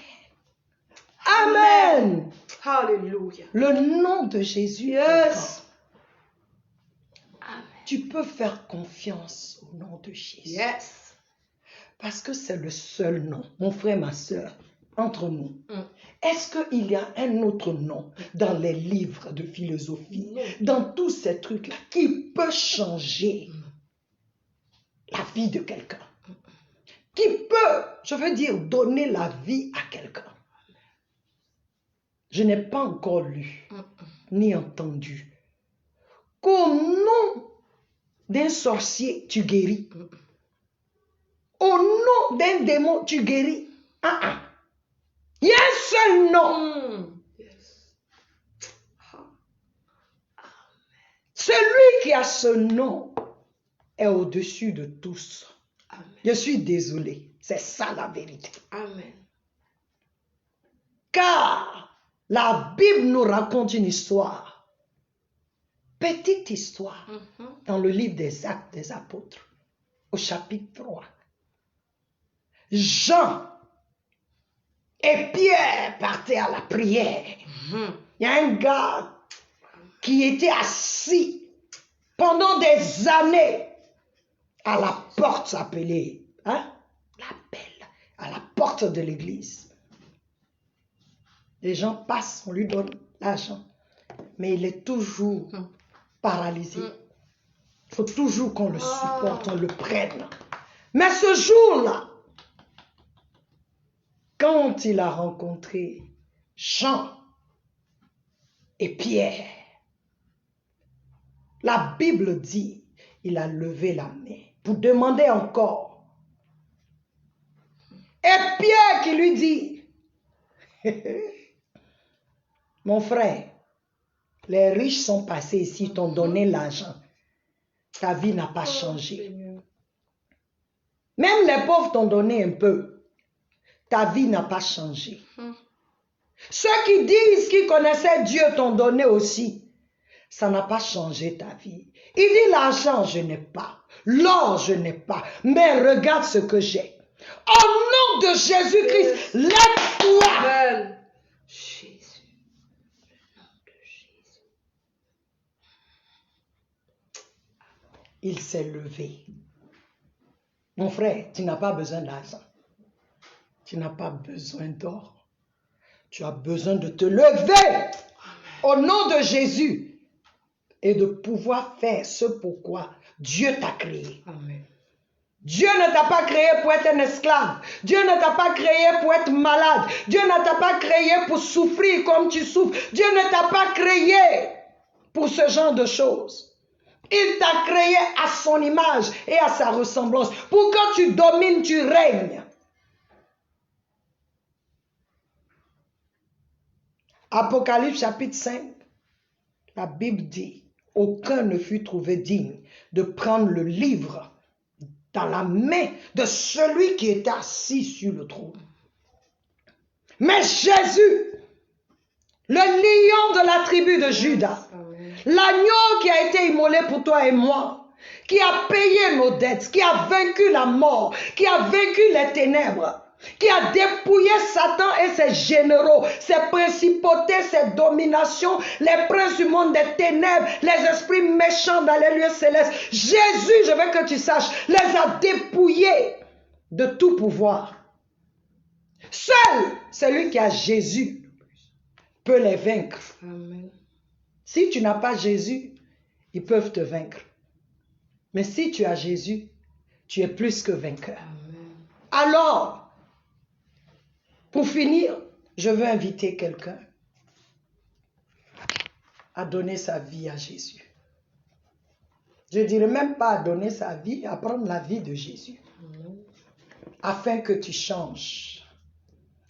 Amen. Alléluia. Le nom de Jésus. Yes. Amen. Tu peux faire confiance au nom de Jésus. Yes. Parce que c'est le seul nom, mon frère, ma soeur, entre nous. Est-ce qu'il y a un autre nom dans les livres de philosophie, dans tous ces trucs-là, qui peut changer la vie de quelqu'un? Qui peut, je veux dire, donner la vie à quelqu'un? Je n'ai pas encore lu, ni entendu qu'au nom d'un sorcier, tu guéris. Au nom d'un démon, tu guéris. Il y a un seul nom. Celui qui a ce nom est au-dessus de tous. Amen. Je suis désolé. C'est ça la vérité. Amen. Car la Bible nous raconte une histoire. Petite histoire. Dans le livre des Actes des Apôtres. Au chapitre 3. Jean et Pierre partaient à la prière. Il y a un gars qui était assis pendant des années à la porte appelée, la belle, à la porte de l'église. Les gens passent, on lui donne l'argent, mais il est toujours paralysé. Il faut toujours qu'on le supporte, on le prenne. Mais ce jour-là, quand il a rencontré Jean et Pierre, la Bible dit, il a levé la main pour demander encore. Et Pierre qui lui dit, mon frère, les riches sont passés ici, t'ont donné l'argent. Ta vie n'a pas changé. Même les pauvres t'ont donné un peu. Ta vie n'a pas changé. Ceux qui disent qu'ils connaissaient Dieu t'ont donné aussi. Ça n'a pas changé ta vie. Il dit l'argent, je n'ai pas. L'or, je n'ai pas. Mais regarde ce que j'ai. Au nom de Jésus-Christ, lève-toi. Amen. Jésus. Le nom de Jésus. Il s'est levé. Mon frère, tu n'as pas besoin d'argent. Tu n'as pas besoin d'or. Tu as besoin de te lever au nom de Jésus et de pouvoir faire ce pourquoi Dieu t'a créé. Amen. Dieu ne t'a pas créé pour être un esclave. Dieu ne t'a pas créé pour être malade. Dieu ne t'a pas créé pour souffrir comme tu souffres. Dieu ne t'a pas créé pour ce genre de choses. Il t'a créé à son image et à sa ressemblance pour que tu domines, tu règnes. Apocalypse chapitre 5, la Bible dit, aucun ne fut trouvé digne de prendre le livre dans la main de celui qui était assis sur le trône. Mais Jésus, le lion de la tribu de Juda, l'agneau qui a été immolé pour toi et moi, qui a payé nos dettes, qui a vaincu la mort, qui a vaincu les ténèbres, qui a dépouillé Satan et ses généraux, ses principautés, ses dominations, les princes du monde des ténèbres, les esprits méchants dans les lieux célestes. Jésus, je veux que tu saches, les a dépouillés de tout pouvoir. Seul celui qui a Jésus peut les vaincre. Amen. Si tu n'as pas Jésus, ils peuvent te vaincre. Mais si tu as Jésus, tu es plus que vainqueur. Amen. Alors, pour finir, je veux inviter quelqu'un. à donner sa vie à Jésus. Je ne dirais même pas à donner sa vie, à prendre la vie de Jésus. Afin que tu changes.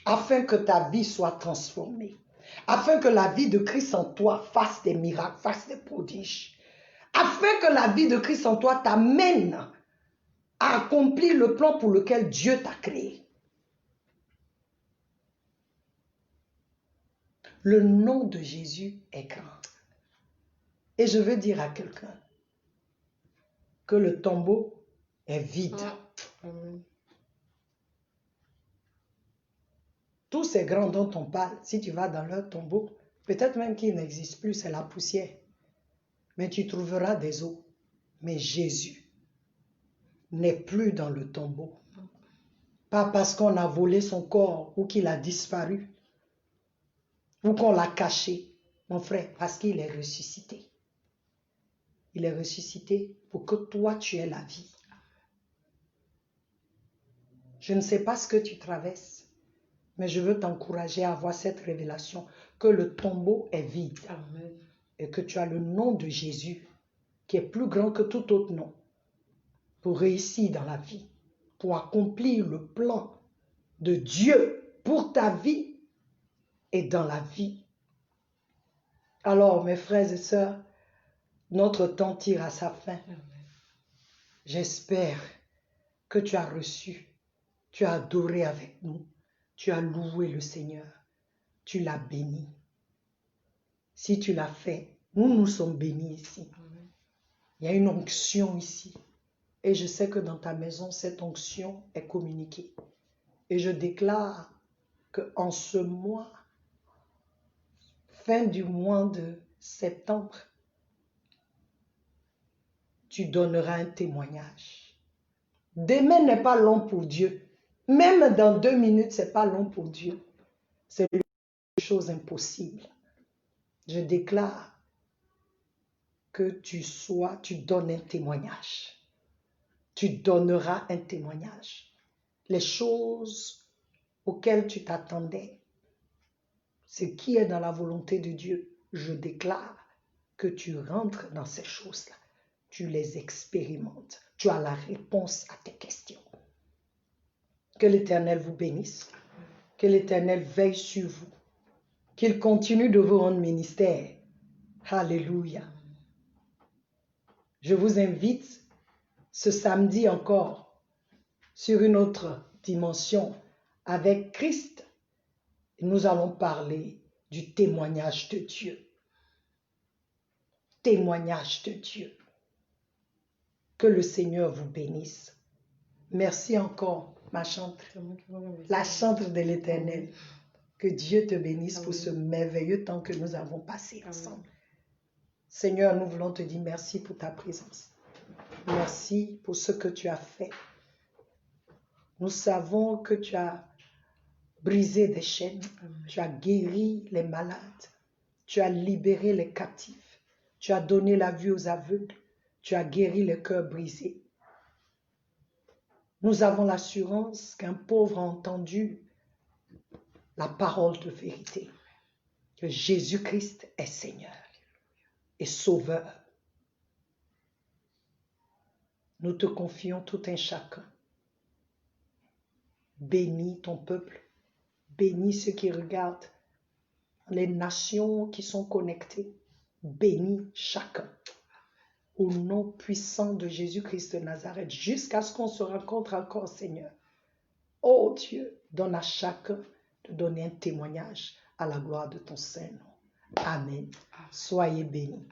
Afin que ta vie soit transformée. Afin que la vie de Christ en toi fasse des miracles, fasse des prodiges. Afin que la vie de Christ en toi t'amène à accomplir le plan pour lequel Dieu t'a créé. Le nom de Jésus est grand. Et je veux dire à quelqu'un que le tombeau est vide. Tous ces grands dont on parle, si tu vas dans leur tombeau, peut-être même qu'ils n'existent plus, c'est la poussière. Mais tu trouveras des os. Mais Jésus n'est plus dans le tombeau. Pas parce qu'on a volé son corps ou qu'il a disparu ou qu'on l'a caché, mon frère, parce qu'il est ressuscité. Il est ressuscité pour que toi, tu aies la vie. Je ne sais pas ce que tu traverses, mais je veux t'encourager à avoir cette révélation que le tombeau est vide. Amen. Et que tu as le nom de Jésus qui est plus grand que tout autre nom pour réussir dans la vie, pour accomplir le plan de Dieu pour ta vie et dans la vie. Alors, mes frères et sœurs, notre temps tire à sa fin. J'espère que tu as reçu, tu as adoré avec nous, tu as loué le Seigneur, tu l'as béni. Si tu l'as fait, nous sommes bénis ici. Il y a une onction ici. Et je sais que dans ta maison, cette onction est communiquée. Et je déclare qu'en ce mois, fin du mois de septembre, tu donneras un témoignage. Demain n'est pas long pour Dieu. Même dans 2 minutes, ce n'est pas long pour Dieu. C'est une chose impossible. Je déclare que tu donnes un témoignage. Tu donneras un témoignage. Les choses auxquelles tu t'attendais, ce qui est dans la volonté de Dieu, je déclare que tu rentres dans ces choses-là. Tu les expérimentes. Tu as la réponse à tes questions. Que l'Éternel vous bénisse. Que l'Éternel veille sur vous. Qu'il continue de vous rendre ministère. Alléluia. Je vous invite ce samedi encore sur une autre dimension avec Christ. Nous allons parler du témoignage de Dieu. Témoignage de Dieu. Que le Seigneur vous bénisse. Merci encore, ma chantre, la chantre de l'Éternel. Que Dieu te bénisse pour ce merveilleux temps que nous avons passé ensemble. Seigneur, nous voulons te dire merci pour ta présence. Merci pour ce que tu as fait. Nous savons que tu as brisé des chaînes, tu as guéri les malades, tu as libéré les captifs, tu as donné la vue aux aveugles, tu as guéri les cœurs brisés. Nous avons l'assurance qu'un pauvre a entendu la parole de vérité, que Jésus-Christ est Seigneur et Sauveur. Nous te confions tout un chacun. Bénis ton peuple, bénis ceux qui regardent, les nations qui sont connectées, bénis chacun. Au nom puissant de Jésus-Christ de Nazareth, jusqu'à ce qu'on se rencontre encore, Seigneur. Oh Dieu, donne à chacun de donner un témoignage à la gloire de ton Saint-Nom. Amen. Soyez bénis.